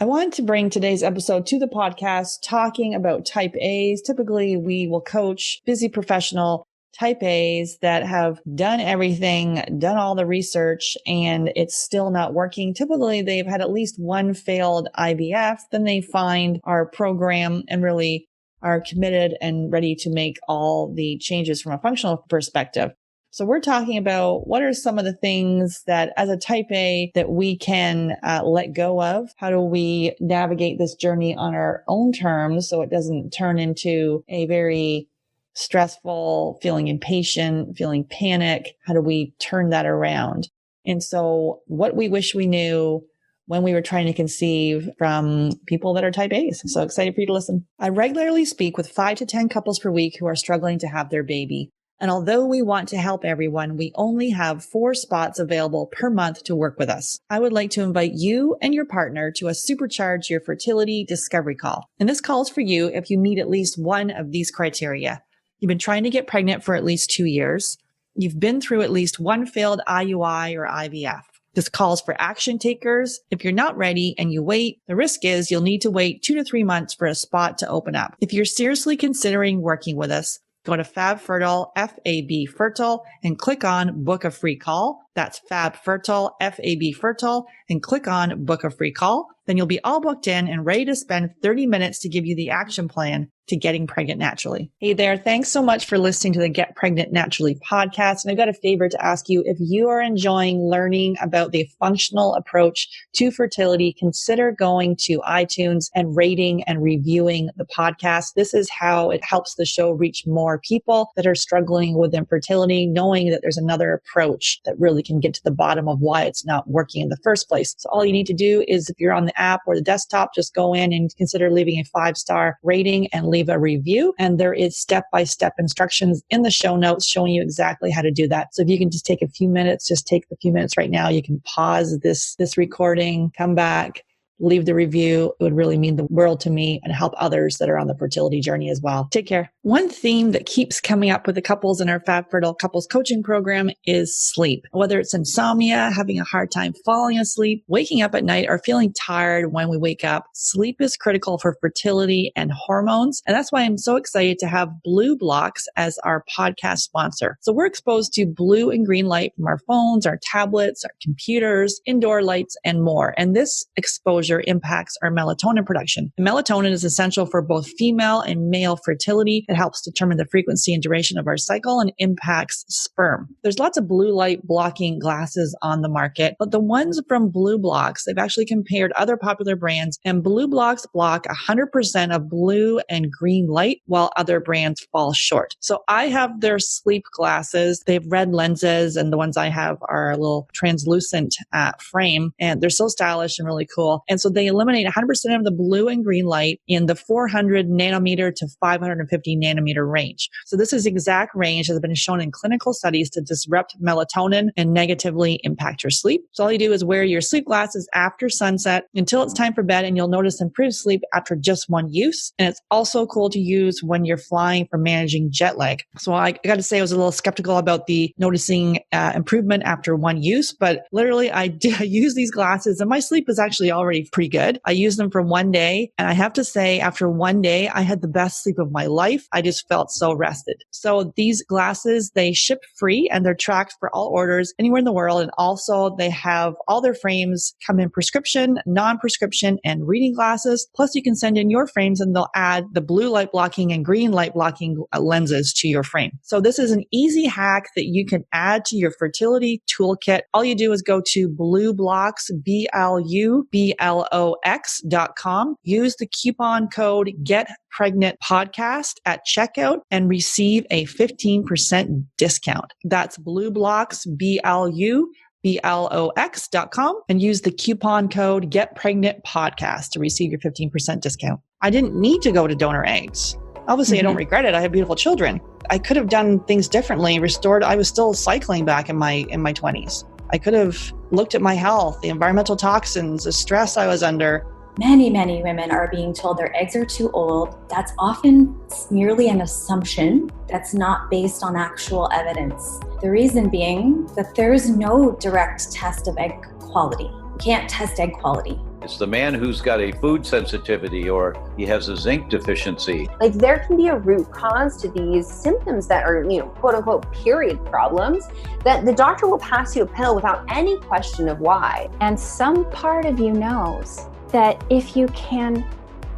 I want to bring today's episode to the podcast talking about type A's. Typically, we will coach busy professional type A's that have done everything, done all the research, and it's still not working. Typically, they've had at least one failed IVF. Then they find our program and really are committed and ready to make all the changes from a functional perspective. So we're talking about what are some of the things that as a type A that we can let go of? How do we navigate this journey on our own terms so it doesn't turn into a very stressful, feeling impatient, feeling panic? How do we turn that around? And so what we wish we knew when we were trying to conceive from people that are type A's. So excited for you to listen. I regularly speak with 5 to 10 couples per week who are struggling to have their baby. And although we want to help everyone, we only have 4 spots available per month to work with us. I would like to invite you and your partner to a Supercharge Your Fertility Discovery Call. And this call is for you if you meet at least one of these criteria. You've been trying to get pregnant for at least 2 years. You've been through at least one failed IUI or IVF. This calls for action takers. If you're not ready and you wait, the risk is you'll need to wait 2 to 3 months for a spot to open up. If you're seriously considering working with us, go to Fab Fertile, F-A-B Fertile, and click on Book a Free Call. That's Fab Fertile, F-A-B Fertile, and click on Book a Free Call. Then you'll be all booked in and ready to spend 30 minutes to give you the action plan to getting pregnant naturally. Hey there. Thanks so much for listening to the Get Pregnant Naturally podcast. And I've got a favor to ask you. If you are enjoying learning about the functional approach to fertility, consider going to iTunes and rating and reviewing the podcast. This is how it helps the show reach more people that are struggling with infertility, knowing that there's another approach that really can get to the bottom of why it's not working in the first place. So all you need to do is, if you're on the app or the desktop, just go in and consider leaving a 5-star rating and leave a review. And there is step-by-step instructions in the show notes showing you exactly how to do that. So if you can just take a few minutes, just take the few minutes right now. You can pause this recording, come back, leave the review. It would really mean the world to me and help others that are on the fertility journey as well. Take care. One theme that keeps coming up with the couples in our Fab Fertile Couples Coaching Program is sleep. Whether it's insomnia, having a hard time falling asleep, waking up at night, or feeling tired when we wake up, sleep is critical for fertility and hormones. And that's why I'm so excited to have Blue Blocks as our podcast sponsor. So we're exposed to blue and green light from our phones, our tablets, our computers, indoor lights, and more. And this exposure impacts our melatonin production. And melatonin is essential for both female and male fertility. It helps determine the frequency and duration of our cycle and impacts sperm. There's lots of blue light blocking glasses on the market, but the ones from Blue Blocks, they've actually compared other popular brands, and Blue Blocks block 100% of blue and green light, while other brands fall short. So I have their sleep glasses. They have red lenses, and the ones I have are a little translucent frame, and they're so stylish and really cool. And so they eliminate 100% of the blue and green light in the 400 nanometer to 550 nanometer range. So this is exact range that has been shown in clinical studies to disrupt melatonin and negatively impact your sleep. So all you do is wear your sleep glasses after sunset until it's time for bed, and you'll notice improved sleep after just one use. And it's also cool to use when you're flying for managing jet lag. So I got to say I was a little skeptical about the noticing improvement after one use, but literally I use these glasses and my sleep is actually already pretty good. I used them for one day, and I have to say after one day, I had the best sleep of my life. I just felt so rested. So these glasses, they ship free and they're tracked for all orders anywhere in the world. And also they have all their frames come in prescription, non-prescription, and reading glasses. Plus you can send in your frames and they'll add the blue light blocking and green light blocking lenses to your frame. So this is an easy hack that you can add to your fertility toolkit. All you do is go to Blue Blocks, BLUBLOX.com. Use the coupon code GetPregnantPodcast at checkout and receive a 15% discount. That's Blue Blocks, BLUBLOX.com, and use the coupon code GetPregnantPodcast to receive your 15% discount. I didn't need to go to donor eggs. Obviously, I don't regret it. I have beautiful children. I could have done things differently, restored. I was still cycling back in my 20s. I could have looked at my health, the environmental toxins, the stress I was under. Many women are being told their eggs are too old. That's often merely an assumption that's not based on actual evidence. The reason being that there is no direct test of egg quality. You can't test egg quality. It's the man who's got a food sensitivity or he has a zinc deficiency. Like there can be a root cause to these symptoms that are, quote unquote, period problems, that the doctor will pass you a pill without any question of why. And some part of you knows that if you can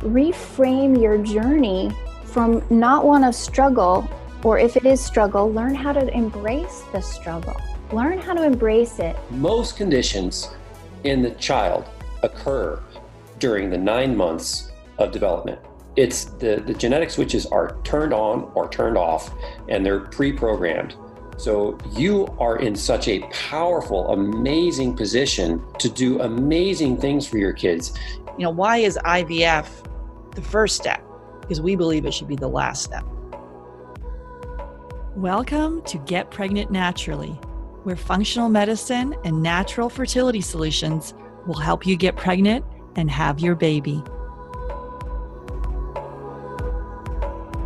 reframe your journey from not one of struggle, or if it is struggle, learn how to embrace the struggle. Learn how to embrace it. Most conditions in the child occur during the 9 months of development. It's the genetic switches are turned on or turned off, and they're pre-programmed. So you are in such a powerful, amazing position to do amazing things for your kids. Why is IVF the first step? Because we believe it should be the last step. Welcome to Get Pregnant Naturally, where functional medicine and natural fertility solutions will help you get pregnant and have your baby.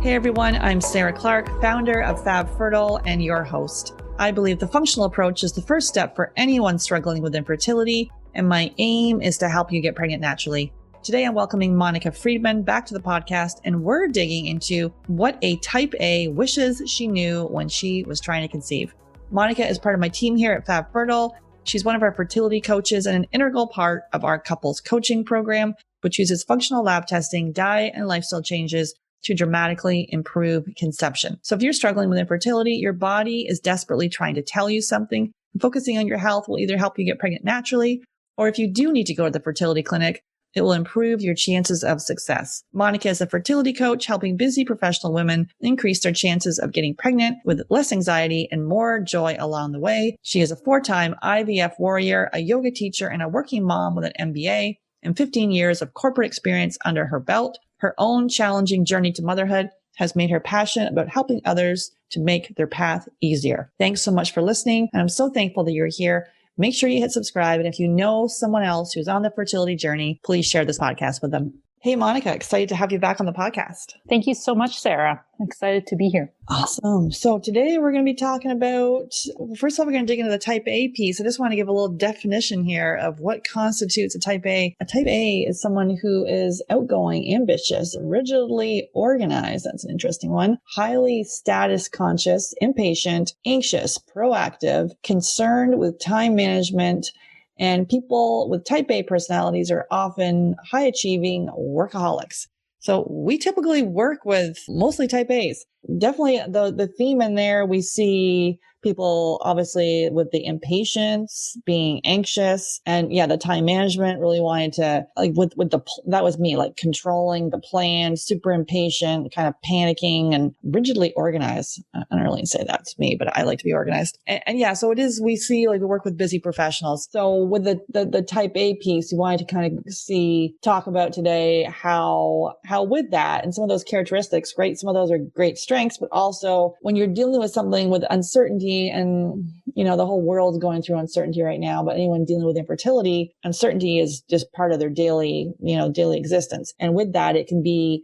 Hey everyone, I'm Sarah Clark, founder of Fab Fertile and your host. I believe the functional approach is the first step for anyone struggling with infertility, and my aim is to help you get pregnant naturally. Today I'm welcoming Monika Friedman back to the podcast, and we're digging into what a type A wishes she knew when she was trying to conceive. Monika is part of my team here at Fab Fertile. She's one of our fertility coaches and an integral part of our couples coaching program, which uses functional lab testing, diet, and lifestyle changes to dramatically improve conception. So if you're struggling with infertility, your body is desperately trying to tell you something. Focusing on your health will either help you get pregnant naturally, or if you do need to go to the fertility clinic, it will improve your chances of success. Monika is a fertility coach helping busy professional women increase their chances of getting pregnant with less anxiety and more joy along the way. She is a 4-time IVF warrior, a yoga teacher, and a working mom with an MBA and 15 years of corporate experience under her belt. Her own challenging journey to motherhood has made her passionate about helping others to make their path easier. Thanks so much for listening, and I'm so thankful that you're here. Make sure you hit subscribe. And if you know someone else who's on the fertility journey, please share this podcast with them. Hey, Monika, excited to have you back on the podcast. Thank you so much, Sarah. I'm excited to be here. Awesome. So today we're going to be talking about, first of all, we're going to dig into the type A piece. I just want to give a little definition here of what constitutes a type A. A type A is someone who is outgoing, ambitious, rigidly organized. That's an interesting one. Highly status conscious, impatient, anxious, proactive, concerned with time management. And people with type A personalities are often high achieving workaholics. So we typically work with mostly type A's. Definitely the theme in there, we see people obviously with the impatience, being anxious, and the time management, really wanting to, that was me, like controlling the plan, super impatient, kind of panicking and rigidly organized. I don't really say that's me, but I like to be organized. So it is, we see, we work with busy professionals. So with the type A piece, you wanted to kind of talk about today how with that and some of those characteristics, great, some of those are great strengths, but also when you're dealing with something with uncertainty, and the whole world's going through uncertainty right now, but anyone dealing with infertility, uncertainty is just part of their daily existence. And with that, it can be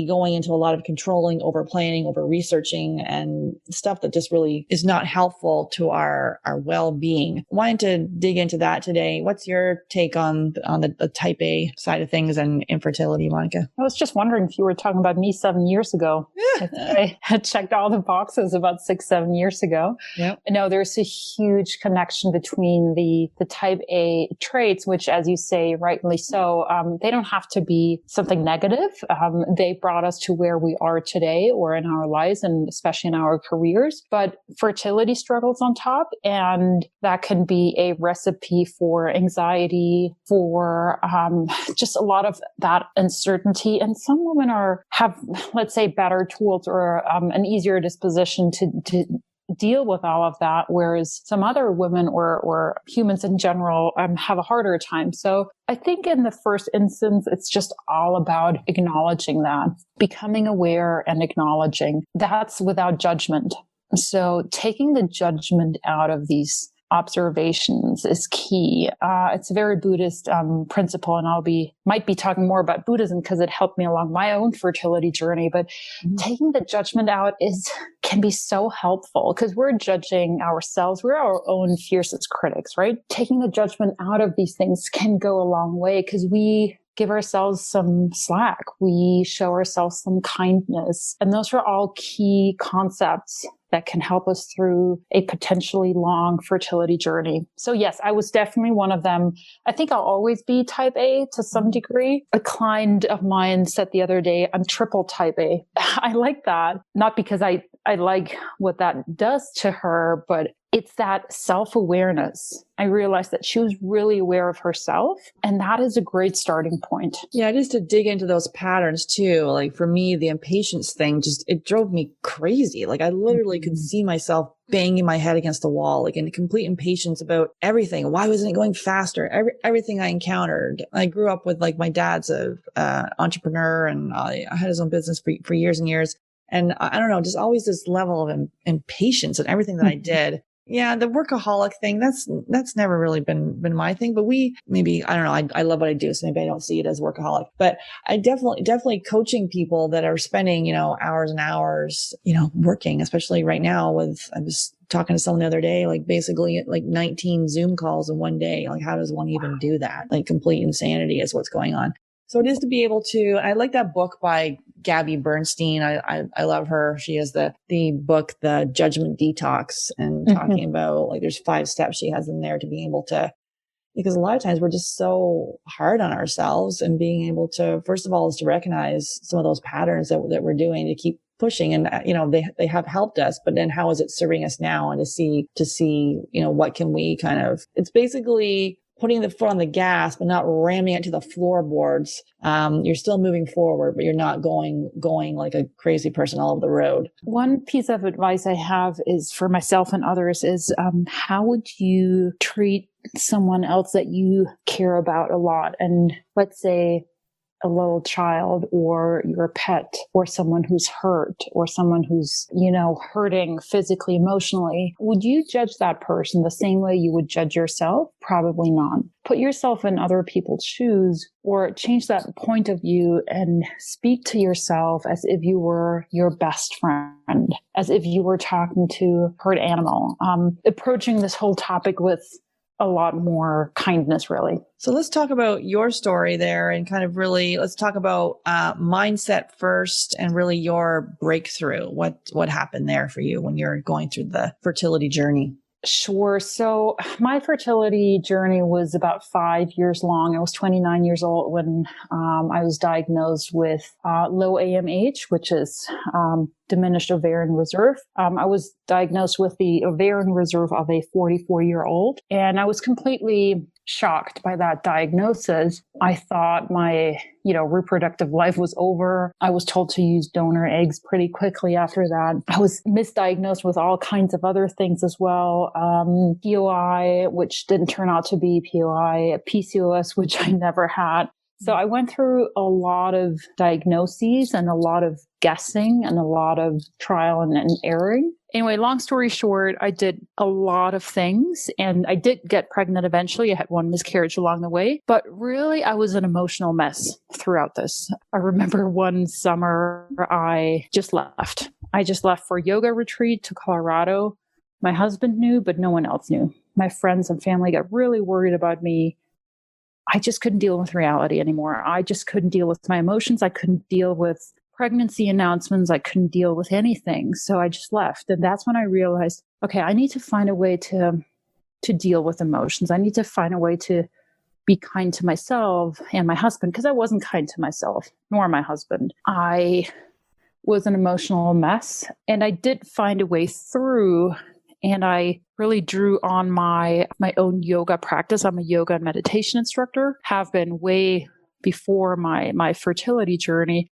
going into a lot of controlling, over planning, over researching, and stuff that just really is not helpful to our well-being. Wanting to dig into that today. What's your take on the type A side of things and infertility, Monika? I was just wondering if you were talking about me 7 years ago. I had checked all the boxes about 6-7 years ago. Yep. No, there's a huge connection between the type A traits, which, as you say, rightly so, they don't have to be something negative. They brought us to where we are today or in our lives, and especially in our careers. But fertility struggles on top, and that can be a recipe for anxiety, for just a lot of that uncertainty. And some women have, let's say, better tools or an easier disposition to deal with all of that, whereas some other women or humans in general have a harder time. So I think in the first instance, it's just all about acknowledging that, becoming aware and acknowledging. That's without judgment. So taking the judgment out of these observations is key. It's a very Buddhist principle, and might be talking more about Buddhism because it helped me along my own fertility journey. But taking the judgment out can be so helpful because we're judging ourselves. We're our own fiercest critics, right? Taking the judgment out of these things can go a long way because we give ourselves some slack. We show ourselves some kindness. And those are all key concepts that can help us through a potentially long fertility journey. So yes, I was definitely one of them. I think I'll always be type A to some degree. A client of mine said the other day, I'm triple type A. I like that. Not because I like what that does to her, but it's that self-awareness. I realized that she was really aware of herself, and that is a great starting point. Yeah, just to dig into those patterns too. Like for me, the impatience thing it drove me crazy. Like I literally could see myself banging my head against the wall, like in complete impatience about everything. Why wasn't it going faster? Everything I encountered. I grew up with like my dad's a entrepreneur, and I had his own business for years and years. And I don't know, just always this level of impatience in everything that I did. Yeah, the workaholic thing, that's never really been my thing, but I don't know, I love what I do, so maybe I don't see it as workaholic, but I definitely coaching people that are spending, hours and hours, working, especially right now I was talking to someone the other day, like basically like 19 Zoom calls in one day. Like how does one even do that? Like complete insanity is what's going on. So it is to be able to, I like that book by Gabby Bernstein. I love her. She has the book, The Judgment Detox, and talking about like there's 5 steps she has in there to be able to, because a lot of times we're just so hard on ourselves, and being able to, first of all, is to recognize some of those patterns that we're doing to keep pushing. And, they have helped us, but then how is it serving us now? And to see, what can we it's basically putting the foot on the gas, but not ramming it to the floorboards. You're still moving forward, but you're not going like a crazy person all over the road. One piece of advice I have is for myself and others is, how would you treat someone else that you care about a lot? And let's say a little child, or your pet, or someone who's hurt, or someone who's, hurting physically, emotionally. Would you judge that person the same way you would judge yourself? Probably not. Put yourself in other people's shoes, or change that point of view and speak to yourself as if you were your best friend, as if you were talking to a hurt animal. Approaching this whole topic with a lot more kindness, really. So let's talk about your story there, and let's talk about mindset first, and really your breakthrough. What happened there for you when you're going through the fertility journey? Sure. So my fertility journey was about 5 years long. I was 29 years old when I was diagnosed with low AMH, which is diminished ovarian reserve. I was diagnosed with the ovarian reserve of a 44-year-old, and I was completely shocked by that diagnosis. I thought my, reproductive life was over. I was told to use donor eggs pretty quickly after that. I was misdiagnosed with all kinds of other things as well. POI, which didn't turn out to be POI, PCOS, which I never had. So I went through a lot of diagnoses and a lot of guessing and a lot of trial and erroring. Anyway, long story short, I did a lot of things, and I did get pregnant eventually. I had one miscarriage along the way, but really I was an emotional mess throughout this. I remember one summer I just left. I just left for a yoga retreat to Colorado. My husband knew, but no one else knew. My friends and family got really worried about me. I just couldn't deal with reality anymore. I just couldn't deal with my emotions. I couldn't deal with pregnancy announcements. I couldn't deal with anything. So I just left. And that's when I realized, okay, I need to find a way to deal with emotions. I need to find a way to be kind to myself and my husband, because I wasn't kind to myself nor my husband. I was an emotional mess, and I did find a way through. And I really drew on my own yoga practice. I'm a yoga and meditation instructor, have been way before my fertility journey.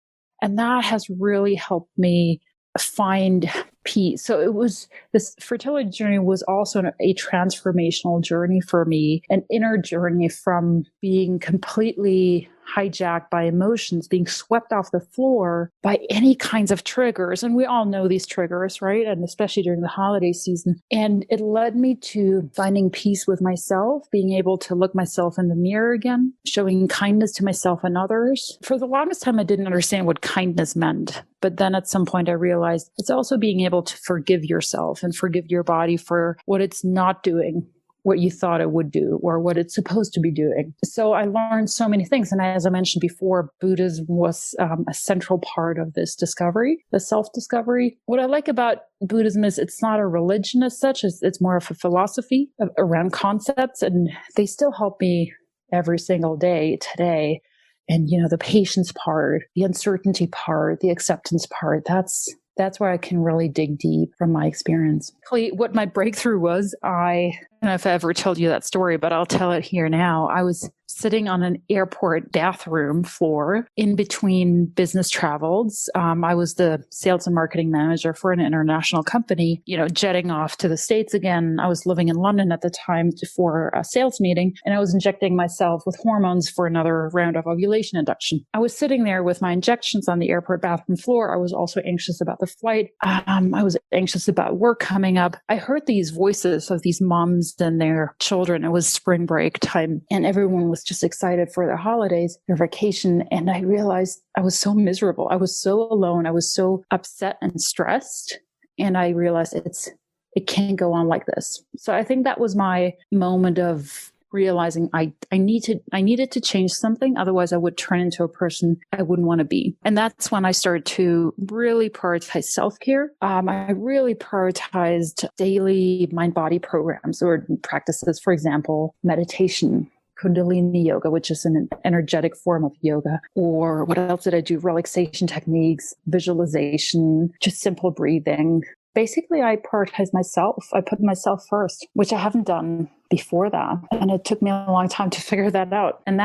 And that has really helped me find peace. So this fertility journey was also a transformational journey for me, an inner journey from being completely hijacked by emotions, being swept off the floor by any kinds of triggers. And we all know these triggers, right? And especially during the holiday season. And it led me to finding peace with myself, being able to look myself in the mirror again, showing kindness to myself and others. For the longest time, I didn't understand what kindness meant. But then at some point, I realized it's also being able to forgive yourself and forgive your body for what it's not doing, what you thought it would do, or what it's supposed to be doing. So I learned so many things. And as I mentioned before, Buddhism was a central part of this discovery, the self-discovery. What I like about Buddhism is it's not a religion as such, it's more of a philosophy around concepts. And they still help me every single day today. And, the patience part, the uncertainty part, the acceptance part, that's where I can really dig deep from my experience. What my breakthrough was, I don't know if I ever told you that story, but I'll tell it here now. I was sitting on an airport bathroom floor in between business travels. I was the sales and marketing manager for an international company, jetting off to the States again. I was living in London at the time for a sales meeting, and I was injecting myself with hormones for another round of ovulation induction. I was sitting there with my injections on the airport bathroom floor. I was also anxious about the flight. I was anxious about work coming up. I heard these voices of these moms and their children. It was spring break time, and everyone was just excited for their holidays, their vacation. And I realized I was so miserable. I was so alone. I was so upset and stressed. And I realized it can't go on like this. So I think that was my moment of realizing I needed to change something. Otherwise I would turn into a person I wouldn't want to be. And that's when I started to really prioritize self-care. I really prioritized daily mind-body programs or practices, for example, meditation, Kundalini yoga, which is an energetic form of yoga. Or what else did I do? Relaxation techniques, visualization, just simple breathing. Basically, I prioritize myself. I put myself first, which I haven't done before that. And it took me a long time to figure that out. And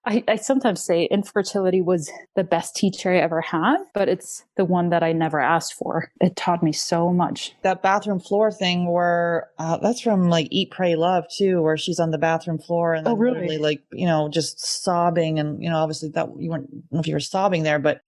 I sometimes say infertility was the best teacher I ever had, but it's the one that I never asked for. It taught me so much. That bathroom floor thing where that's from like Eat, Pray, Love too, where she's on the bathroom floor and then literally just sobbing. And, obviously that you weren't, I don't know if you were sobbing there, but,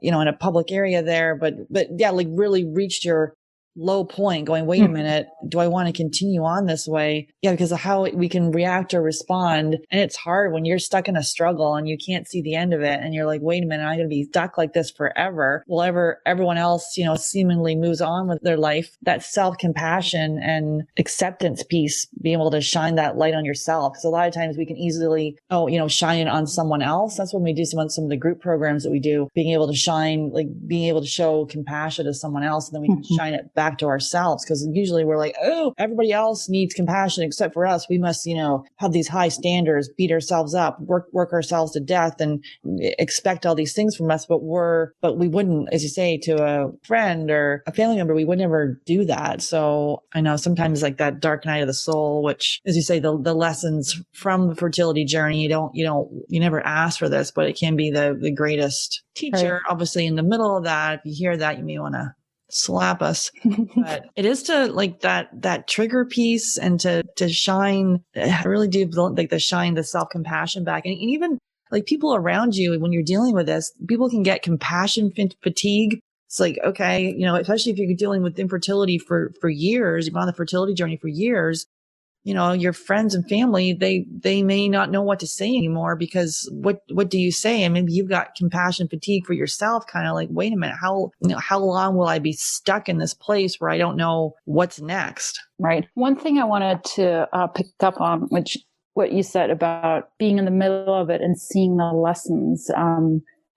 in a public area there, but yeah, like really reached your low point going, wait a minute, do I want to continue on this way? Yeah, because of how we can react or respond. And it's hard when you're stuck in a struggle and you can't see the end of it. And you're like, wait a minute, I'm going to be stuck like this forever. Well, everyone else, seemingly moves on with their life. That self-compassion and acceptance piece, being able to shine that light on yourself. Because a lot of times we can easily, shine it on someone else. That's when we do some of the group programs that we do, being able to show compassion to someone else. And then we can shine it back to ourselves, because usually we're like, oh, everybody else needs compassion except for us. We must, have these high standards, beat ourselves up, work ourselves to death, and expect all these things from us. But we wouldn't, as you say, to a friend or a family member, we would never do that. So I know sometimes like that dark night of the soul, which, as you say, the lessons from the fertility journey, you never ask for this, but it can be the greatest teacher. Right. Obviously, in the middle of that, if you hear that, you may want to slap us. But it is to like that trigger piece and to shine. I really do like to shine the self-compassion back. And even like people around you, when you're dealing with this, people can get compassion fatigue. It's like, okay, especially if you're dealing with infertility for years, you've been on the fertility journey for years, your friends and family, they may not know what to say anymore, because what do you say? And maybe you've got compassion fatigue for yourself, kind of like, wait a minute, how long will I be stuck in this place where I don't know what's next? Right. One thing I wanted to pick up on, which what you said about being in the middle of it and seeing the lessons,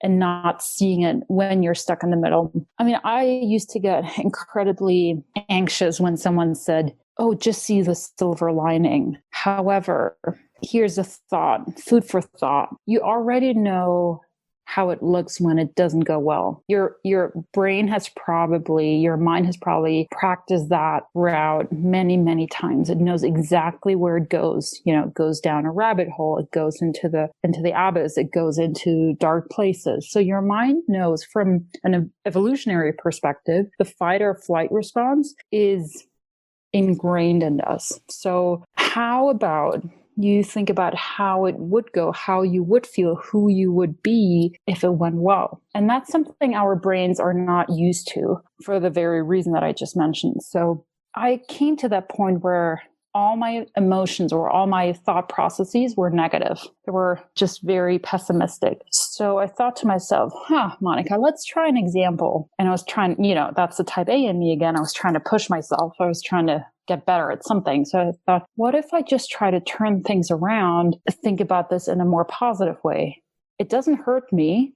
and not seeing it when you're stuck in the middle. I mean, I used to get incredibly anxious when someone said, oh, just see the silver lining. However, here's a thought, food for thought. You already know how it looks when it doesn't go well. Your mind has probably practiced that route many, many times. It knows exactly where it goes. It goes down a rabbit hole. It goes into the abyss. It goes into dark places. So your mind knows, from an evolutionary perspective, the fight or flight response is ingrained in us. So how about you think about how it would go, how you would feel, who you would be if it went well. And that's something our brains are not used to for the very reason that I just mentioned. So I came to that point where all my emotions or all my thought processes were negative. They were just very pessimistic. So I thought to myself, Monika, let's try an example. And I was trying, that's the type A in me again. I was trying to push myself. I was trying to get better at something. So I thought, what if I just try to turn things around, think about this in a more positive way? It doesn't hurt me.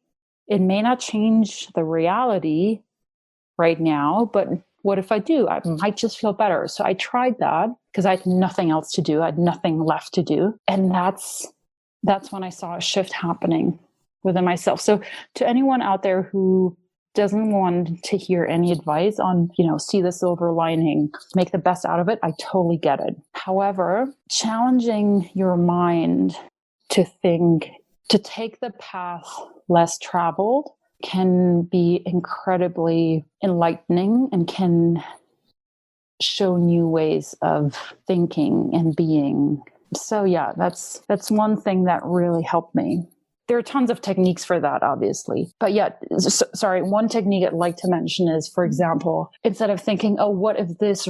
It may not change the reality right now, but what if I do? I might just feel better. So I tried that because I had nothing else to do. I had nothing left to do. And that's when I saw a shift happening within myself. So to anyone out there who doesn't want to hear any advice on, see the silver lining, make the best out of it, I totally get it. However, challenging your mind to take the path less traveled can be incredibly enlightening and can show new ways of thinking and being. So yeah, that's one thing that really helped me. There are tons of techniques for that, obviously. But yeah, one technique I'd like to mention is, for example, instead of thinking, oh, what if this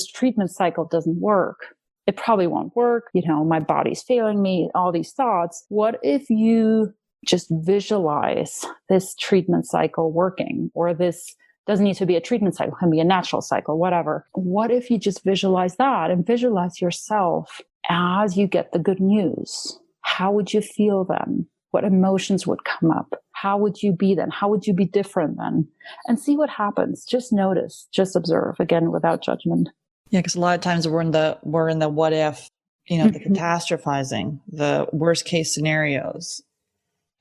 treatment cycle doesn't work? It probably won't work. My body's failing me, all these thoughts. What if you just visualize this treatment cycle working, or this doesn't need to be a treatment cycle, it can be a natural cycle, whatever. What if you just visualize that and visualize yourself as you get the good news? How would you feel then? What emotions would come up? How would you be then? How would you be different then? And see what happens. Just notice, just observe, again, without judgment. Yeah, because a lot of times we're in the what if, the catastrophizing, the worst case scenarios.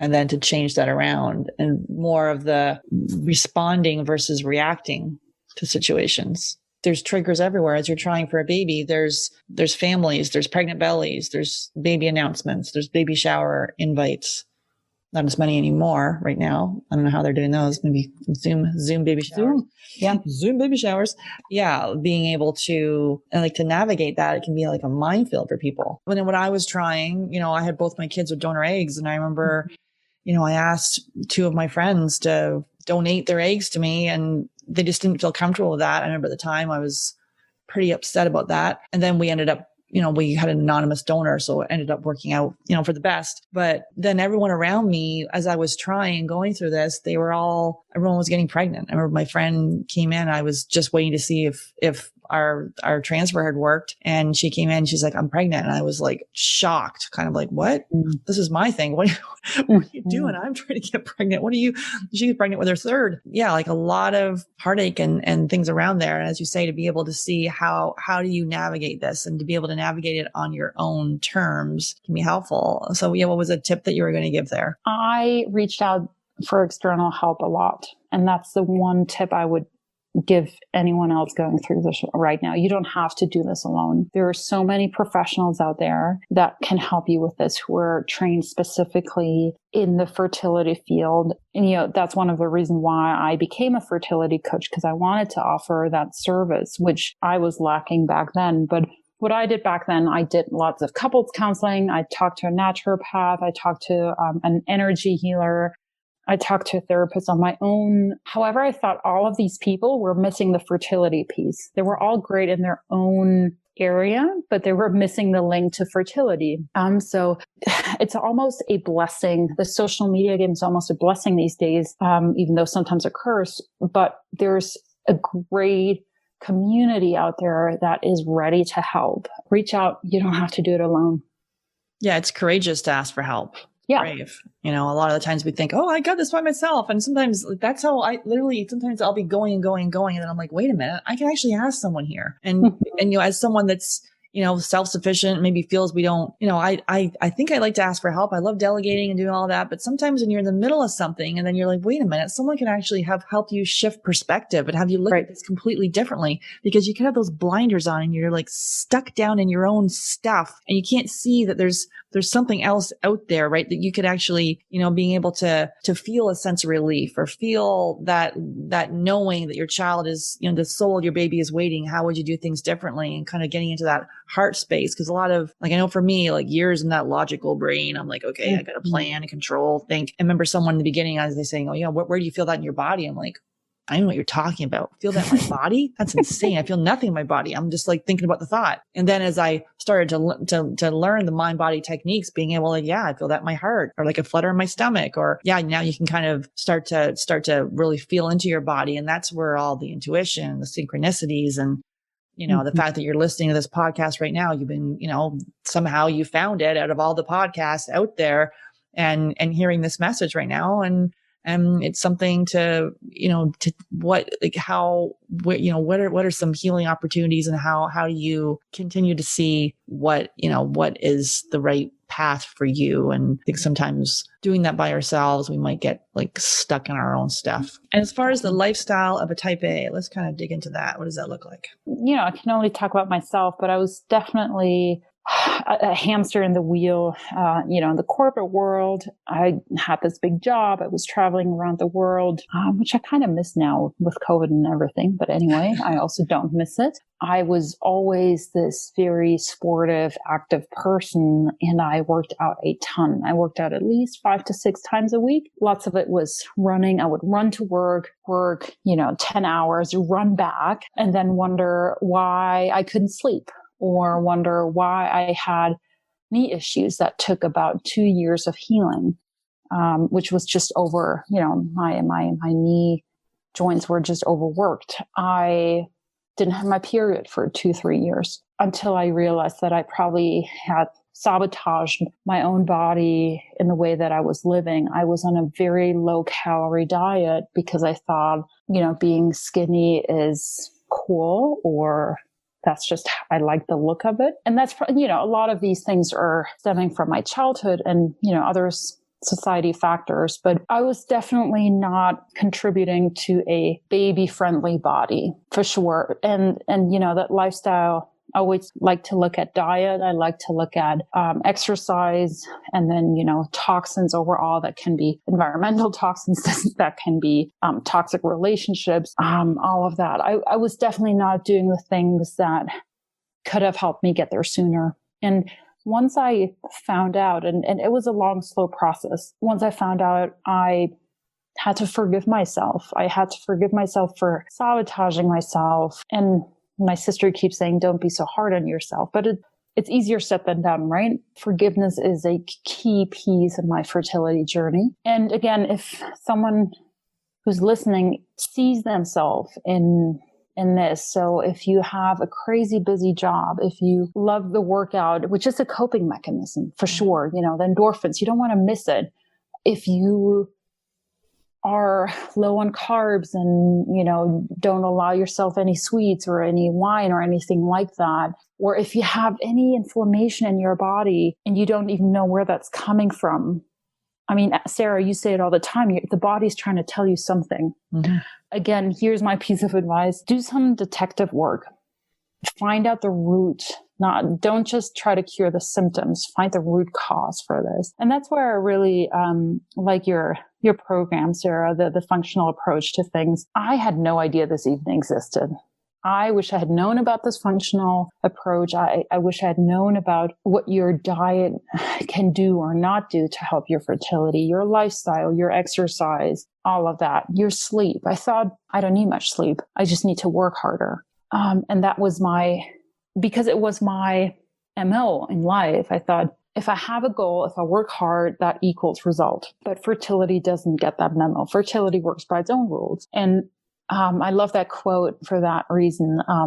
And then to change that around and more of the responding versus reacting to situations. There's triggers everywhere as you're trying for a baby. There's families, there's pregnant bellies, there's baby announcements, there's baby shower invites. Not as many anymore right now. I don't know how they're doing those. Maybe Zoom baby showers. Zoom baby showers. Yeah. Being able to navigate that, it can be like a minefield for people. When I was trying, I had both my kids with donor eggs, and I remember, I asked two of my friends to donate their eggs to me, and they just didn't feel comfortable with that. I remember at the time I was pretty upset about that. And then we ended up, we had an anonymous donor, so it ended up working out, for the best. But then everyone around me, as I was going through this, everyone was getting pregnant. I remember my friend came in, I was just waiting to see if our transfer had worked, and she came in, she's like, I'm pregnant. And I was like shocked, kind of like, what? This is my thing. What are you doing? I'm trying to get pregnant. She's pregnant with her third. Yeah. Like a lot of heartache and things around there. And as you say, to be able to see how do you navigate this, and to be able to navigate it on your own terms can be helpful. So yeah, what was a tip that you were going to give there? I reached out for external help a lot. And that's the one tip I would give anyone else going through this right now. You don't have to do this alone. There are so many professionals out there that can help you with this, who are trained specifically in the fertility field. And, that's one of the reasons why I became a fertility coach, because I wanted to offer that service, which I was lacking back then. But what I did back then, I did lots of couples counseling. I talked to a naturopath. I talked to an energy healer. I talked to a therapist on my own. However, I thought all of these people were missing the fertility piece. They were all great in their own area, but they were missing the link to fertility. So it's almost a blessing. The social media game is almost a blessing these days, even though sometimes a curse. But there's a great community out there that is ready to help. Reach out. You don't have to do it alone. Yeah, it's courageous to ask for help. Yeah. Brave. A lot of the times we think, oh, I got this by myself. And sometimes that's how sometimes I'll be going and going and going. And then I'm like, wait a minute, I can actually ask someone here. And, as someone that's, self-sufficient, maybe feels we don't, I think I like to ask for help. I love delegating and doing all that. But sometimes when you're in the middle of something and then you're like, wait a minute, someone can actually help you shift perspective and have you look at this completely differently, because you can have those blinders on and you're like stuck down in your own stuff and you can't see that there's there's something else out there, right? That you could actually, being able to feel a sense of relief or feel that knowing that your child is, the soul of your baby is waiting. How would you do things differently, and kind of getting into that heart space? Cause a lot of, like, I know for me, like years in that logical brain, I'm like, okay, I got to plan and control, think. I remember someone in the beginning, as they saying, oh, where do you feel that in your body? I'm like, I don't know what you're talking about. Feel that in my body? That's insane. I feel nothing in my body. I'm just like thinking about the thought. And then as I started to learn the mind body techniques, being able to, I feel that in my heart, or like a flutter in my stomach, or now you can kind of start to really feel into your body. And that's where all the intuition, the synchronicities, and the fact that you're listening to this podcast right now, you've been, somehow you found it out of all the podcasts out there, and hearing this message right now. And it's something to, what are some healing opportunities, and how do you continue to see what is the right path for you? And I think sometimes doing that by ourselves, we might get like stuck in our own stuff. And as far as the lifestyle of a type A, let's kind of dig into that. What does that look like? I can only talk about myself, but I was definitely a hamster in the wheel, in the corporate world. I had this big job. I was traveling around the world, which I kind of miss now with COVID and everything. But anyway, I also don't miss it. I was always this very sportive, active person, and I worked out a ton. I worked out at least 5 to 6 times a week. Lots of it was running. I would run to work, 10 hours, run back, and then wonder why I couldn't sleep, or wonder why I had knee issues that took about 2 years of healing, which was just over, my knee joints were just overworked. I didn't have my period for 2-3 years until I realized that I probably had sabotaged my own body in the way that I was living. I was on a very low calorie diet because I thought, being skinny is cool, or that's just, I like the look of it. And that's, a lot of these things are stemming from my childhood and, other society factors. But I was definitely not contributing to a baby-friendly body, for sure. And that lifestyle, I always like to look at diet. I like to look at exercise, and then, toxins overall that can be environmental toxins, that can be toxic relationships, all of that. I was definitely not doing the things that could have helped me get there sooner. And once I found out, and it was a long, slow process, once I found out, I had to forgive myself. I had to forgive myself for sabotaging myself. And my sister keeps saying, don't be so hard on yourself, but it's easier said than done, right? Forgiveness is a key piece in my fertility journey. And again, if someone who's listening sees themselves in this, so if you have a crazy busy job, if you love the workout, which is a coping mechanism for sure, the endorphins, you don't want to miss it. If you are low on carbs and, don't allow yourself any sweets or any wine or anything like that, or if you have any inflammation in your body and you don't even know where that's coming from. I mean, Sarah, you say it all the time. The body's trying to tell you something. Mm-hmm. Again, here's my piece of advice. Do some detective work. Find out the root. Don't just try to cure the symptoms. Find the root cause for this. And that's where I really like your program, Sarah, the functional approach to things. I had no idea this even existed. I wish I had known about this functional approach. I wish I had known about what your diet can do or not do to help your fertility, your lifestyle, your exercise, all of that, your sleep. I thought I don't need much sleep. I just need to work harder. And that was because it was my MO in life. I thought, if I have a goal, if I work hard, that equals result. But fertility doesn't get that memo. Fertility works by its own rules. And I love that quote for that reason. I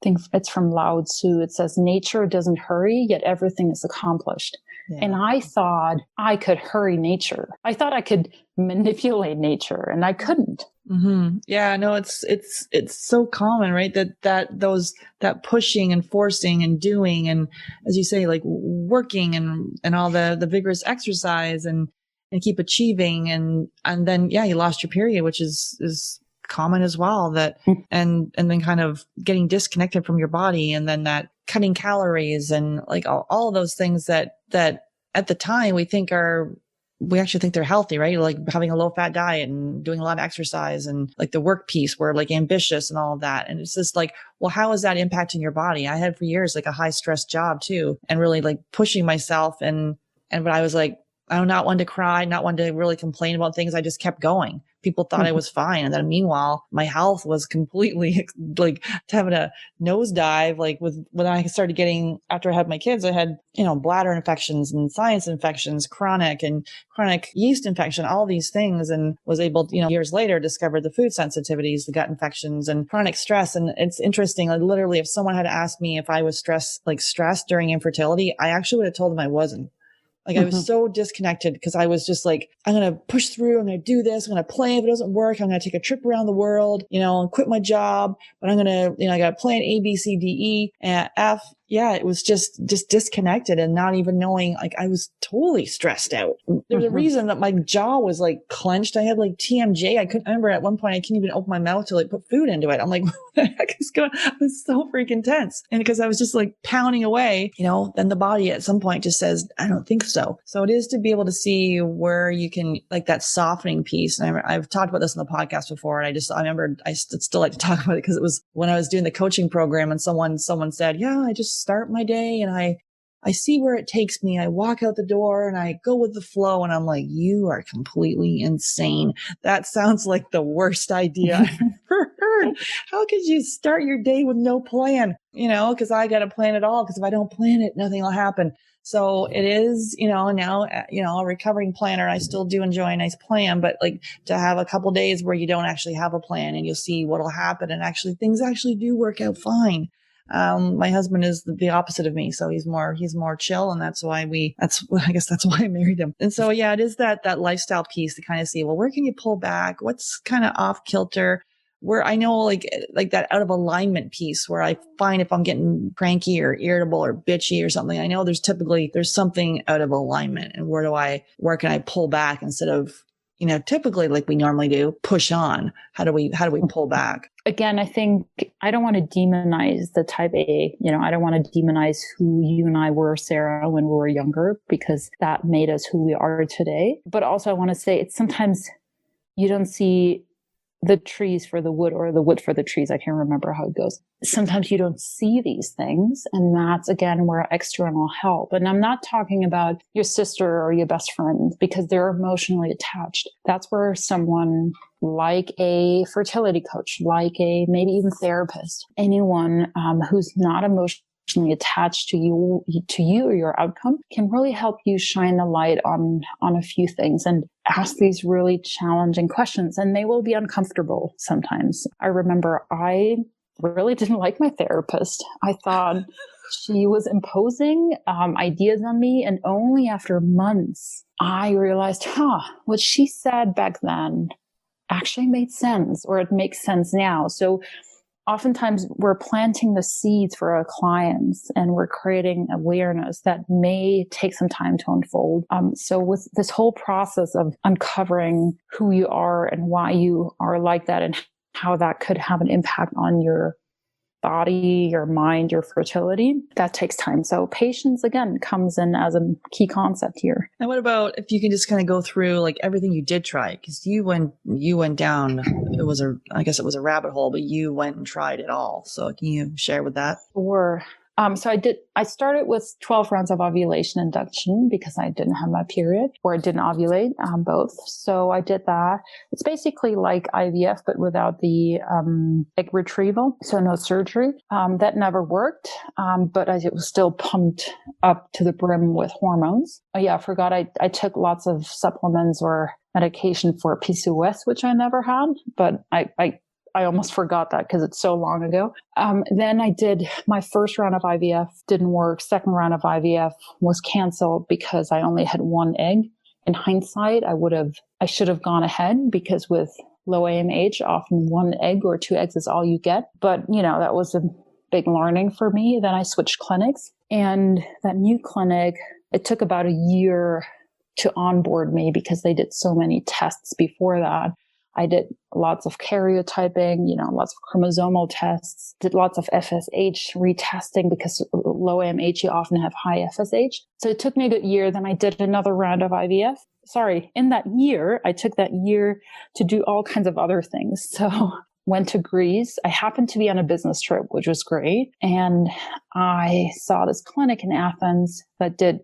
think it's from Lao Tzu. It says, nature doesn't hurry, yet everything is accomplished. Yeah. And I thought I could hurry nature. I thought I could manipulate nature, and I couldn't. Mm-hmm. Yeah, no, it's so common, right? That pushing and forcing and doing, and as you say, like working and all the vigorous exercise and keep achieving, and then you lost your period, which is common as well. That and then kind of getting disconnected from your body, and then that cutting calories and like all of those things that at the time we actually think they're healthy, right? Like having a low fat diet and doing a lot of exercise and like the work piece, we're like ambitious and all of that. And it's just like, well, how is that impacting your body? I had for years like a high stress job too, and really like pushing myself. But I was like, I'm not one to cry, not one to really complain about things. I just kept going. People thought I was fine. And then meanwhile, my health was completely like having a nosedive. Like when I started getting, after I had my kids, I had, bladder infections and sinus infections, chronic yeast infection, all these things. And was able to, years later, discover the food sensitivities, the gut infections and chronic stress. And it's interesting. Like literally, if someone had asked me if I was stressed during infertility, I actually would have told them I wasn't. Like I was so disconnected because I was just like, I'm going to push through. I'm going to do this. I'm going to plan. If it doesn't work, I'm going to take a trip around the world, and quit my job. But I'm going to, I got to plan A, B, C, D, E, and F. Yeah, it was just disconnected and not even knowing, like I was totally stressed out. There was a reason that my jaw was like clenched. I had like TMJ. I remember at one point I couldn't even open my mouth to like put food into it. I'm like, what the heck is going on? It was so freaking tense. And because I was just like pounding away, then the body at some point just says, I don't think so. So it is to be able to see where you can, like that softening piece. And I've talked about this in the podcast before. And I remember I still like to talk about it because it was when I was doing the coaching program and someone said, yeah, I just start my day and I see where it takes me. I walk out the door and I go with the flow. And I'm like, you are completely insane. That sounds like the worst idea I've ever heard. How could you start your day with no plan? Because I got to plan it all. Because if I don't plan it, nothing will happen. So it is, now, a recovering planner. I still do enjoy a nice plan, but like to have a couple days where you don't actually have a plan and you'll see what'll happen. And actually things actually do work out fine. My husband is the opposite of me. So he's more chill. And that's why I guess that's why I married him. And so, yeah, it is that lifestyle piece to kind of see, well, where can you pull back? What's kind of off kilter? Where I know like that out of alignment piece where I find if I'm getting cranky or irritable or bitchy or something, I know there's something out of alignment, and where can I pull back instead of, typically like we normally do, push on. How do we pull back? Again, I think I don't want to demonize the type A. I don't want to demonize who you and I were, Sarah, when we were younger, because that made us who we are today. But also I want to say it's sometimes you don't see the trees for the wood or the wood for the trees. I can't remember how it goes. Sometimes you don't see these things. And that's, again, where external help. And I'm not talking about your sister or your best friend because they're emotionally attached. That's where someone like a fertility coach, like a maybe even therapist, anyone who's not emotionally attached to you or your outcome can really help you shine the light on a few things and ask these really challenging questions. And they will be uncomfortable sometimes. I remember I really didn't like my therapist. I thought she was imposing ideas on me. And only after months, I realized, what she said back then actually made sense, or it makes sense now. So oftentimes we're planting the seeds for our clients and we're creating awareness that may take some time to unfold. So with this whole process of uncovering who you are and why you are like that and how that could have an impact on your body, your mind, your fertility, that takes time. So patience, again, comes in as a key concept here. And what about if you can just kind of go through like everything you did try? Because you went down, I guess it was a rabbit hole, but you went and tried it all. So can you share with that? Sure. So I started with 12 rounds of ovulation induction because I didn't have my period, or I didn't ovulate, both. So I did that. It's basically like IVF, but without the egg retrieval. So no surgery. That never worked. But I was still pumped up to the brim with hormones. Oh yeah, I forgot I took lots of supplements or medication for PCOS, which I never had, but I almost forgot that because it's so long ago. Then I did my first round of IVF, didn't work. Second round of IVF was canceled because I only had one egg. In hindsight, I should have gone ahead because with low AMH, often one egg or two eggs is all you get. But, that was a big learning for me. Then I switched clinics, and that new clinic, it took about a year to onboard me because they did so many tests before that. I did lots of karyotyping, lots of chromosomal tests, did lots of FSH retesting because low AMH, you often have high FSH. So it took me a good year. Then I did another round of IVF. Sorry, in that year, I took that year to do all kinds of other things. So went to Greece. I happened to be on a business trip, which was great. And I saw this clinic in Athens that did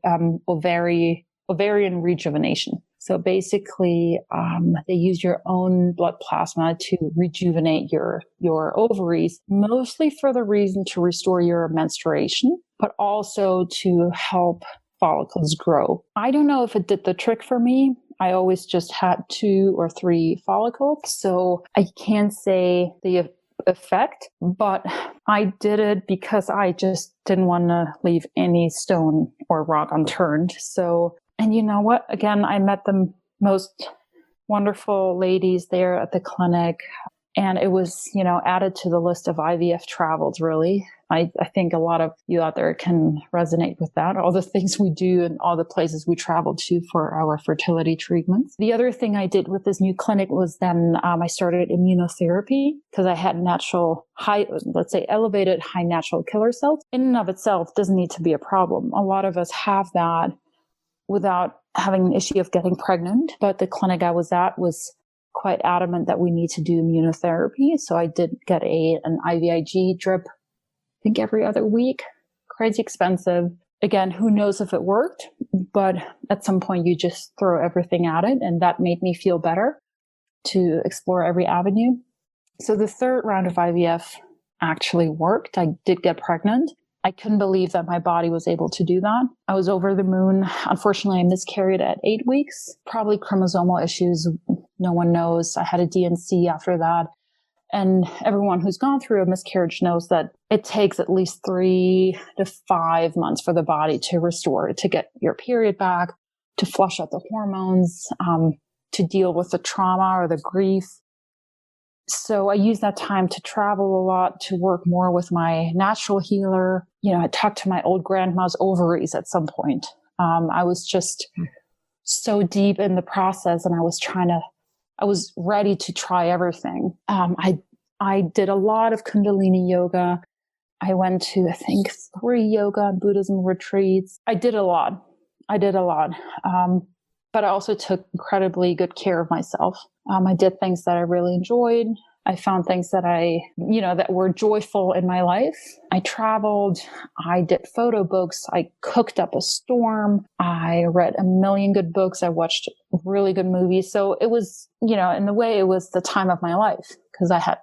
ovarian rejuvenation. So basically, they use your own blood plasma to rejuvenate your ovaries, mostly for the reason to restore your menstruation, but also to help follicles grow. I don't know if it did the trick for me. I always just had 2 or 3 follicles. So I can't say the effect, but I did it because I just didn't want to leave any stone or rock unturned. So, and you know what? Again, I met the most wonderful ladies there at the clinic. And it was, added to the list of IVF travels, really. I think a lot of you out there can resonate with that, all the things we do and all the places we travel to for our fertility treatments. The other thing I did with this new clinic was then I started immunotherapy because I had elevated high natural killer cells. In and of itself doesn't need to be a problem. A lot of us have that without having an issue of getting pregnant. But the clinic I was at was quite adamant that we need to do immunotherapy. So I did get an IVIG drip, I think every other week. Crazy expensive. Again, who knows if it worked, but at some point you just throw everything at it. And that made me feel better to explore every avenue. So the third round of IVF actually worked. I did get pregnant. I couldn't believe that my body was able to do that. I was over the moon. Unfortunately, I miscarried at 8 weeks, probably chromosomal issues. No one knows. I had a DNC after that. And everyone who's gone through a miscarriage knows that it takes at least 3 to 5 months for the body to restore, to get your period back, to flush out the hormones, to deal with the trauma or the grief. So I used that time to travel a lot, to work more with my natural healer. I talked to my old grandma's ovaries at some point. I was just so deep in the process, and I was ready to try everything. I did a lot of Kundalini yoga. I went to, I think, 3 yoga and Buddhism retreats. I did a lot. But I also took incredibly good care of myself. I did things that I really enjoyed. I found things that that were joyful in my life. I traveled. I did photo books. I cooked up a storm. I read a million good books. I watched really good movies. So it was, in a way, it was the time of my life because I had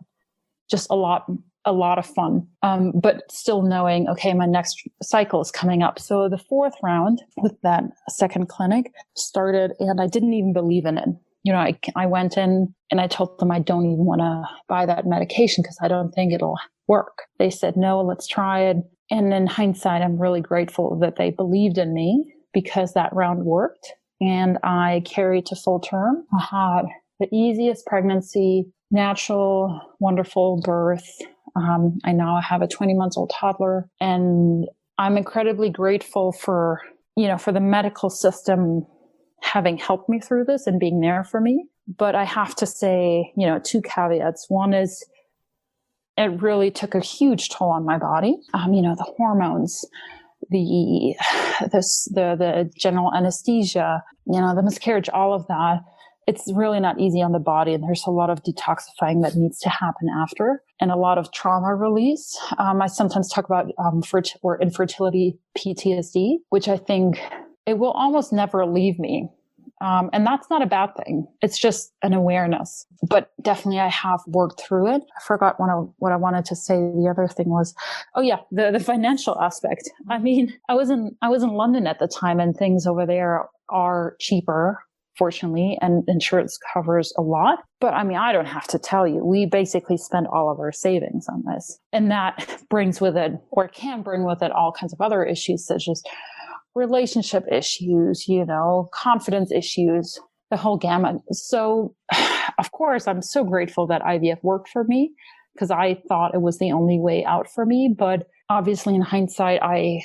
just a lot of fun. But still knowing, okay, my next cycle is coming up. So the 4th round with that second clinic started, and I didn't even believe in it. I went in and I told them I don't even want to buy that medication because I don't think it'll work. They said, no, let's try it. And in hindsight, I'm really grateful that they believed in me because that round worked. And I carried to full term. I had the easiest pregnancy, natural, wonderful birth. I now have a 20-month-old toddler, and I'm incredibly grateful for the medical system having helped me through this and being there for me. But I have to say, 2 caveats. One is it really took a huge toll on my body. The hormones, the general anesthesia, the miscarriage, all of that. It's really not easy on the body, and there's a lot of detoxifying that needs to happen after, and a lot of trauma release. I sometimes talk about infertility PTSD, which I think it will almost never leave me. And that's not a bad thing. It's just an awareness. But definitely I have worked through it. I forgot what I wanted to say. The other thing was, the financial aspect. I mean, I was in London at the time, and things over there are cheaper, fortunately, and insurance covers a lot. But I mean, I don't have to tell you, we basically spend all of our savings on this. And that brings with it, or can bring with it, all kinds of other issues, such as relationship issues, confidence issues, the whole gamut. So, of course, I'm so grateful that IVF worked for me because I thought it was the only way out for me. But obviously, in hindsight, I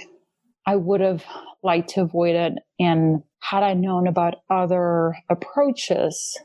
would have liked to avoid it. And had I known about other approaches,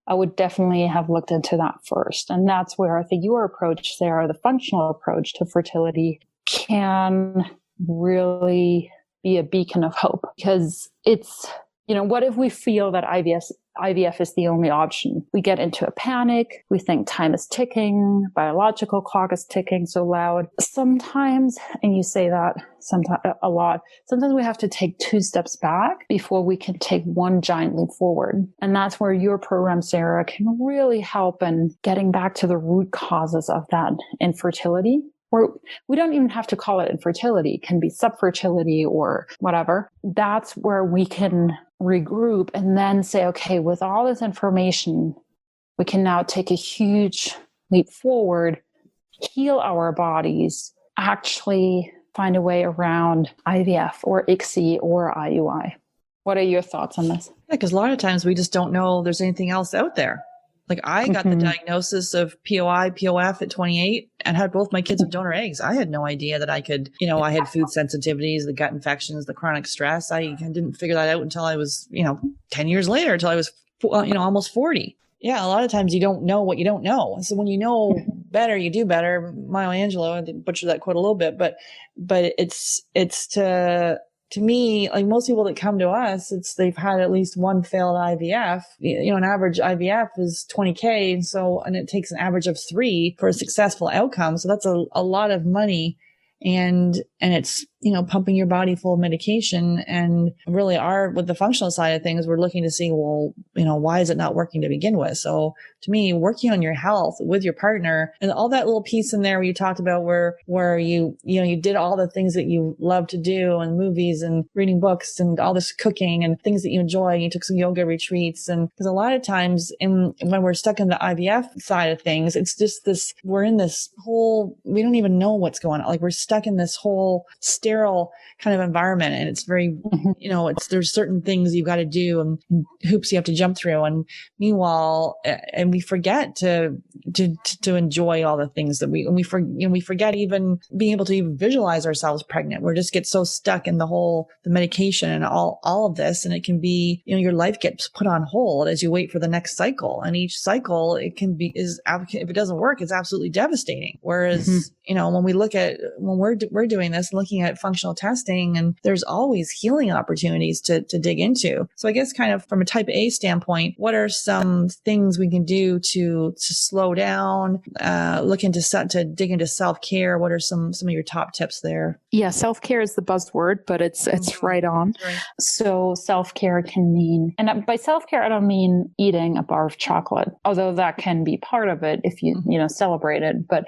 I would definitely have looked into that first. And that's where I think your approach, Sarah, the functional approach to fertility, can really be a beacon of hope, because it's, what if we feel that IVF is the only option? We get into a panic. We think time is ticking, biological clock is ticking so loud. Sometimes, and you say that sometimes a lot, sometimes we have to take 2 steps back before we can take one giant leap forward. And that's where your program, Sarah, can really help in getting back to the root causes of that infertility. Or we don't even have to call it infertility. It can be subfertility or whatever. That's where we can regroup and then say, okay, with all this information, we can now take a huge leap forward, heal our bodies, actually find a way around IVF or ICSI or IUI. What are your thoughts on this? Yeah, because a lot of times we just don't know there's anything else out there. Like I got the diagnosis of POI, POF at 28 and had both my kids with donor eggs. I had no idea that I could, I had food sensitivities, the gut infections, the chronic stress. I didn't figure that out until I was, 10 years later, until I was, almost 40. Yeah. A lot of times you don't know what you don't know. So when you know better, you do better. Maya Angelou, I did butcher that quote a little bit, but it's to me, like most people that come to us, they've had at least one failed IVF. An average IVF is $20K. And it takes an average of 3 for a successful outcome. So that's a lot of money. And it's, pumping your body full of medication. And really with the functional side of things, we're looking to see, well, why is it not working to begin with? So to me, working on your health with your partner and all that little piece in there where you talked about where you did all the things that you love to do and movies and reading books and all this cooking and things that you enjoy. You took some yoga retreats. And because a lot of times when we're stuck in the IVF side of things, it's just we're in this whole, we don't even know what's going on. Like we're stuck in this whole sterile kind of environment. And it's very, there's certain things you've got to do and hoops you have to jump through. And meanwhile, and we forget to enjoy all the things that we forget even being able to even visualize ourselves pregnant. We just get so stuck in the medication and all of this. And it can be, your life gets put on hold as you wait for the next cycle. And each cycle, if it doesn't work, it's absolutely devastating. Whereas, when we look at, when we're doing this, looking at functional testing, and there's always healing opportunities to dig into. So I guess kind of from a type A standpoint, what are some things we can do to slow down, to dig into self-care? What are some of your top tips there? Yeah, self-care is the buzzword, but it's right on. Right. So self-care can mean, and by self-care, I don't mean eating a bar of chocolate, although that can be part of it if you, celebrate it. But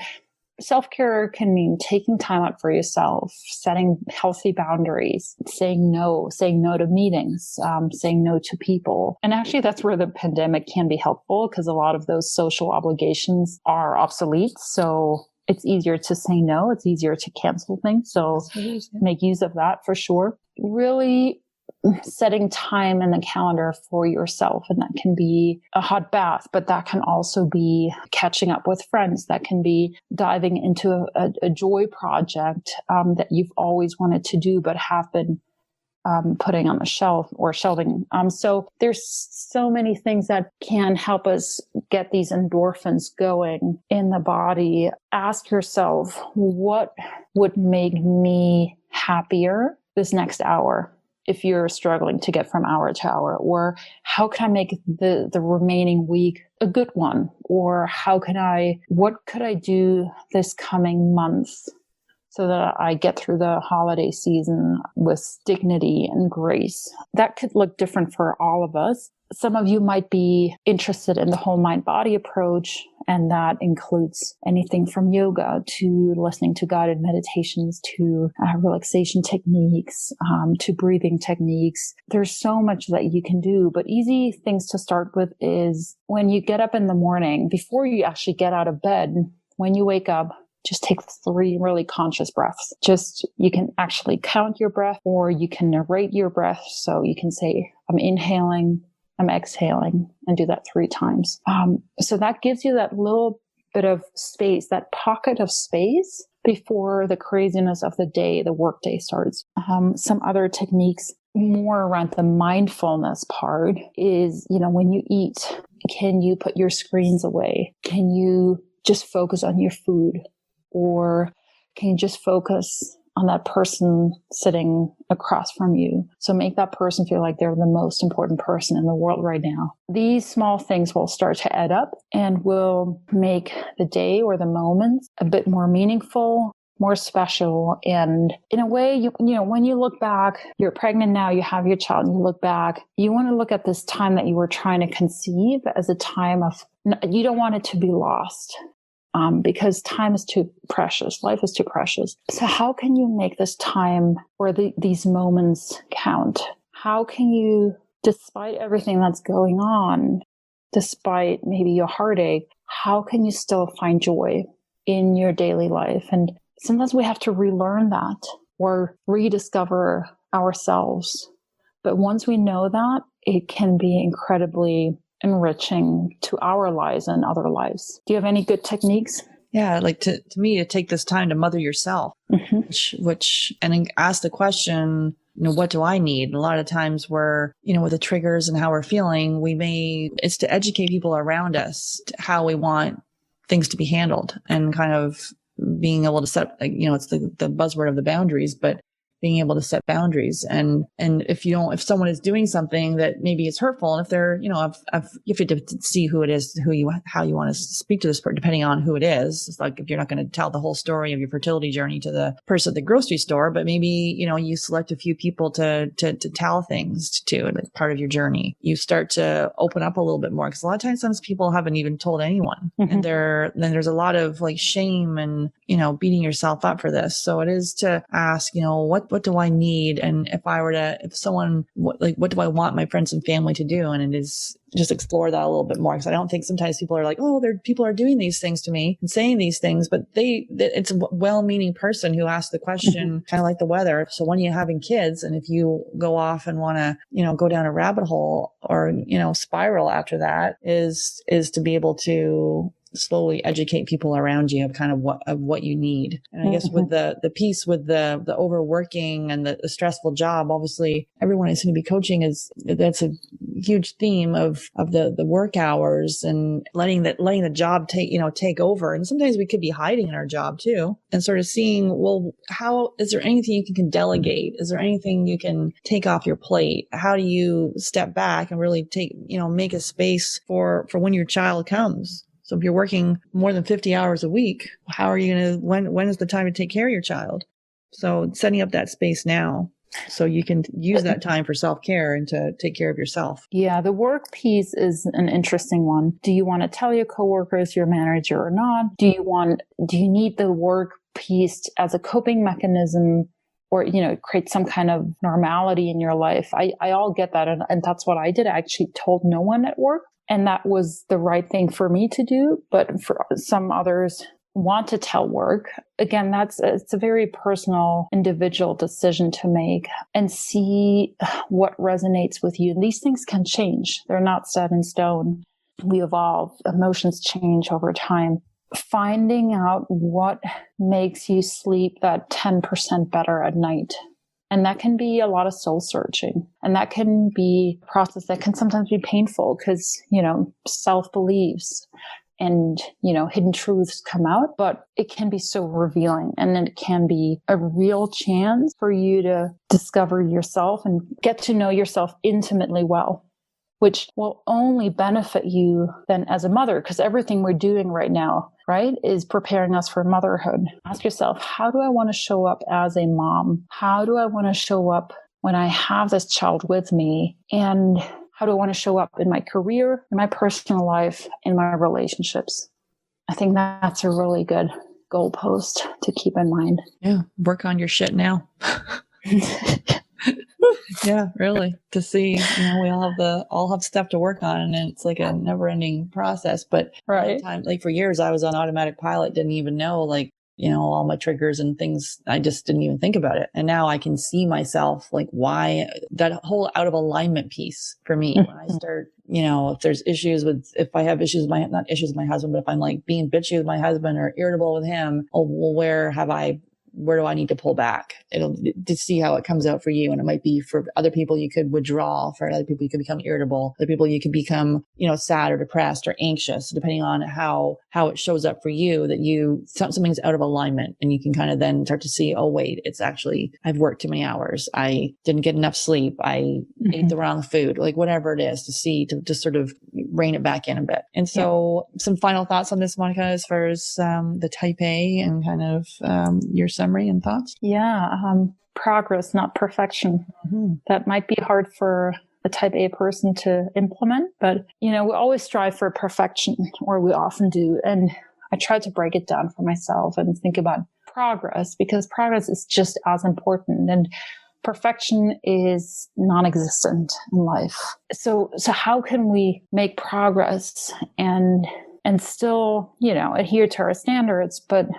self-care can mean taking time out for yourself, setting healthy boundaries, saying no to meetings, saying no to people. And actually, that's where the pandemic can be helpful, because a lot of those social obligations are obsolete. So it's easier to say no. It's easier to cancel things. So make use of that for sure. Really setting time in the calendar for yourself. And that can be a hot bath, but that can also be catching up with friends. That can be diving into a joy project that you've always wanted to do, but have been putting on the shelf or shelving. So there's so many things that can help us get these endorphins going in the body. Ask yourself, what would make me happier this next hour? If you're struggling to get from hour to hour, or how can I make the remaining week a good one? Or what could I do this coming month so that I get through the holiday season with dignity and grace? That could look different for all of us. Some of you might be interested in the whole mind-body approach, and that includes anything from yoga to listening to guided meditations to relaxation techniques, to breathing techniques. There's so much that you can do, but easy things to start with is when you get up in the morning, before you actually get out of bed, when you wake up, just take 3 really conscious breaths. You can actually count your breath, or you can narrate your breath. So you can say, I'm inhaling, I'm exhaling, and do that 3 times. So that gives you that little bit of space, that pocket of space before the craziness of the day, the workday starts. Some other techniques more around the mindfulness part is, when you eat, can you put your screens away? Can you just focus on your food? Or can you just focus on that person sitting across from you. So make that person feel like they're the most important person in the world right now. These small things will start to add up and will make the day or the moments a bit more meaningful, more special. And in a way, you know, when you look back, you're pregnant now, you have your child, and you look back, you want to look at this time that you were trying to conceive as a time of, you don't want it to be lost. Because time is too precious. Life is too precious. So how can you make this time or these moments count? How can you, despite everything that's going on, despite maybe your heartache, how can you still find joy in your daily life? And sometimes we have to relearn that or rediscover ourselves. But once we know that, it can be incredibly enriching to our lives and other lives. Do you have any good techniques? Yeah, like to me, to take this time to mother yourself, which and ask the question, you know, what do I need? And a lot of times we're, you know, with the triggers and how we're feeling, it's to educate people around us how we want things to be handled and kind of being able to set, you know, it's the buzzword of the boundaries, but being able to set boundaries. And if someone is doing something that maybe is hurtful, and if they're, you know, you have to see who it is, how you want to speak to this person, depending on who it is. It's like, if you're not going to tell the whole story of your fertility journey to the person at the grocery store, but maybe, you know, you select a few people to tell things to, and it's part of your journey. You start to open up a little bit more, because a lot of times, people haven't even told anyone. And then there's a lot of like shame and, you know, beating yourself up for this. So it is to ask, you know, what do I need? And what do I want my friends and family to do? And it is just explore that a little bit more. Because I don't think sometimes people are like, oh, people are doing these things to me and saying these things, but it's a well-meaning person who asked the question, kind of like the weather. So when you're having kids, and if you go off and want to, you know, go down a rabbit hole or, you know, spiral after that, is to be able to slowly educate people around you of kind of what you need. And I guess with the piece with the overworking and the stressful job, obviously everyone is going to be coaching that's a huge theme of the work hours and letting the job take over. And sometimes we could be hiding in our job too, and sort of seeing, well, how is there anything you can delegate? Is there anything you can take off your plate? How do you step back and really make a space for when your child comes? So if you're working more than 50 hours a week, how are you going to, when is the time to take care of your child? So setting up that space now so you can use that time for self-care and to take care of yourself. Yeah, the work piece is an interesting one. Do you want to tell your coworkers, your manager, or not? Do you need the work piece as a coping mechanism, or, you know, create some kind of normality in your life? I all get that. And that's what I did. I actually told no one at work. And that was the right thing for me to do. But for some others want to tell work. Again, it's a very personal, individual decision to make, and see what resonates with you. And these things can change. They're not set in stone. We evolve. Emotions change over time. Finding out what makes you sleep that 10% better at night. And that can be a lot of soul searching. And that can be a process that can sometimes be painful because, you know, self-beliefs and, you know, hidden truths come out, but it can be so revealing. And then it can be a real chance for you to discover yourself and get to know yourself intimately well, which will only benefit you then as a mother, because everything we're doing right now, right, is preparing us for motherhood. Ask yourself, how do I want to show up as a mom? How do I want to show up when I have this child with me? And how do I want to show up in my career, in my personal life, in my relationships? I think that's a really good goalpost to keep in mind. Yeah, work on your shit now. Yeah, really. To see, you know, we all have stuff to work on, and it's like a never-ending process. But right, like for years, I was on automatic pilot, didn't even know, like, you know, all my triggers and things. I just didn't even think about it, and now I can see myself, like, why that whole out of alignment piece for me. When I start, you know, if I have issues with not issues with my husband, but if I'm like being bitchy with my husband or irritable with him, oh, well, where have I where do I need to pull back? It'll to see how it comes out for you. And it might be for other people, you could withdraw. For other people, you could become irritable. Other people, you could become, sad or depressed or anxious, depending on how it shows up for you, that something's out of alignment. And you can kind of then start to see, oh, wait, it's actually, I've worked too many hours. I didn't get enough sleep. I ate the wrong food, like whatever it is, to sort of rein it back in a bit. And so some final thoughts on this, Monika, as far as the type A and kind of your summary and thoughts? Yeah. Progress, not perfection. That might be hard for a type A person to implement, but we always strive for perfection, or we often do. And I try to break it down for myself and think about progress, because progress is just as important, and perfection is non-existent in life. So how can we make progress and still, adhere to our standards, but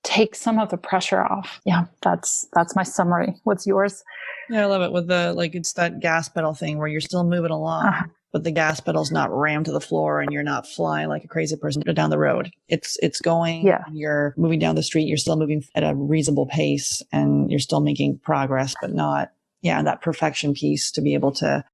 take some of the pressure off? Yeah, that's my summary. What's yours? Yeah, I love it with it's that gas pedal thing where you're still moving along, but the gas pedal's not rammed to the floor and you're not flying like a crazy person down the road. It's going, you're moving down the street, you're still moving at a reasonable pace and you're still making progress, but not, that perfection piece, to be able to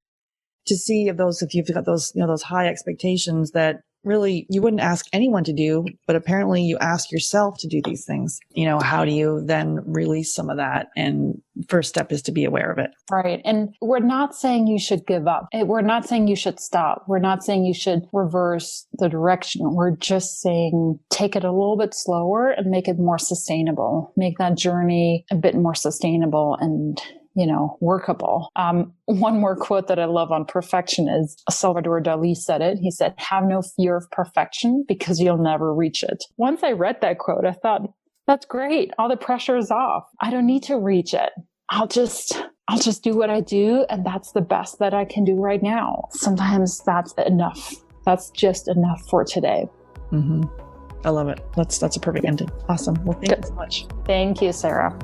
see if you've got those, those high expectations that really you wouldn't ask anyone to do, but apparently you ask yourself to do these things. How do you then release some of that? And first step is to be aware of it. Right. And we're not saying you should give up. We're not saying you should stop. We're not saying you should reverse the direction. We're just saying take it a little bit slower and make it more sustainable. Make that journey a bit more sustainable and workable. One more quote that I love on perfection is Salvador Dali said it. He said, "Have no fear of perfection because you'll never reach it." Once I read that quote, I thought, that's great. All the pressure is off. I don't need to reach it. I'll just do what I do. And that's the best that I can do right now. Sometimes that's enough. That's just enough for today. I love it. That's a perfect ending. Awesome. Well, thank you so much. Thank you, Sarah.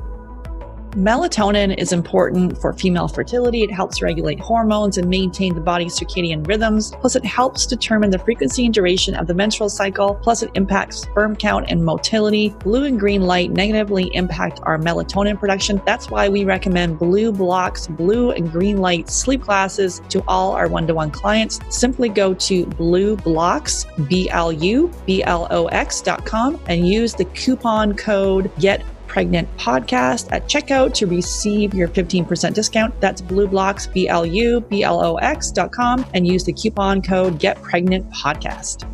Melatonin is important for female fertility. It helps regulate hormones and maintain the body's circadian rhythms. Plus, it helps determine the frequency and duration of the menstrual cycle. Plus, it impacts sperm count and motility. Blue and green light negatively impact our melatonin production. That's why we recommend Blue Blocks blue and green light sleep glasses to all our one-to-one clients. Simply go to BlueBlocks, BLUBLOX.com and use the coupon code GetPregnant Podcast at checkout to receive your 15% discount. That's BlueBlocks, BLUBLOX.com, and use the coupon code GetPregnant Podcast.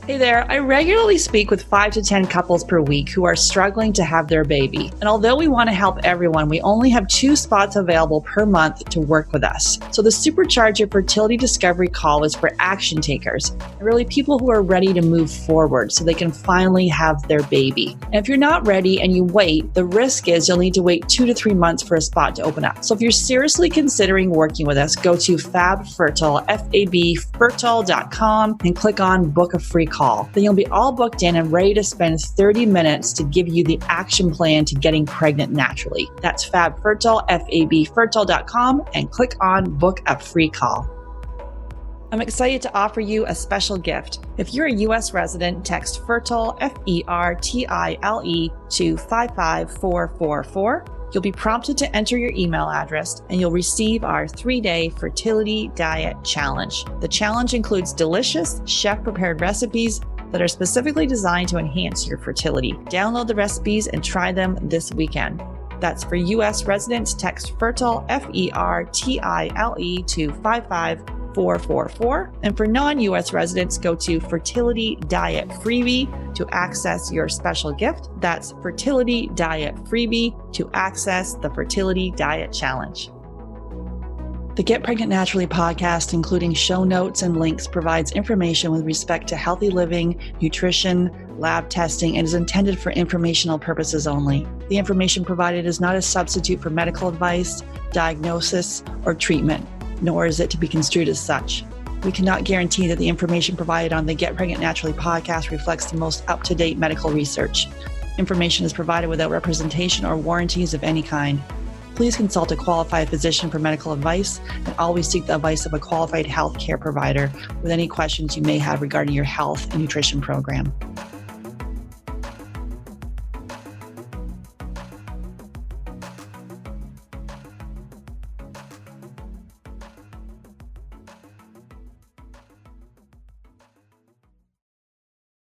Hey there, I regularly speak with 5 to 10 couples per week who are struggling to have their baby. And although we want to help everyone, we only have 2 spots available per month to work with us. So the Supercharge Your Fertility Discovery Call is for action takers, and really people who are ready to move forward so they can finally have their baby. And if you're not ready and you wait, the risk is you'll need to wait 2 to 3 months for a spot to open up. So if you're seriously considering working with us, go to FabFertile, FABfertile.com, and click on Book a Free Call. Then you'll be all booked in and ready to spend 30 minutes to give you the action plan to getting pregnant naturally. That's FabFertile, FABfertile.com, and click on Book a Free Call. I'm excited to offer you a special gift. If you're a U.S. resident, text FERTILE, FERTILE, to 55444. You'll be prompted to enter your email address and you'll receive our 3-day fertility diet challenge. The challenge includes delicious chef-prepared recipes that are specifically designed to enhance your fertility. Download the recipes and try them this weekend. That's for U.S. residents, text FERTILE, FERTILE, to 55444. And for non-U.S. residents, go to Fertility Diet Freebie to access your special gift. That's Fertility Diet Freebie to access the Fertility Diet Challenge. The Get Pregnant Naturally podcast, including show notes and links, provides information with respect to healthy living, nutrition, lab testing, and is intended for informational purposes only. The information provided is not a substitute for medical advice, diagnosis, or treatment, nor is it to be construed as such. We cannot guarantee that the information provided on the Get Pregnant Naturally podcast reflects the most up-to-date medical research. Information is provided without representation or warranties of any kind. Please consult a qualified physician for medical advice and always seek the advice of a qualified healthcare provider with any questions you may have regarding your health and nutrition program.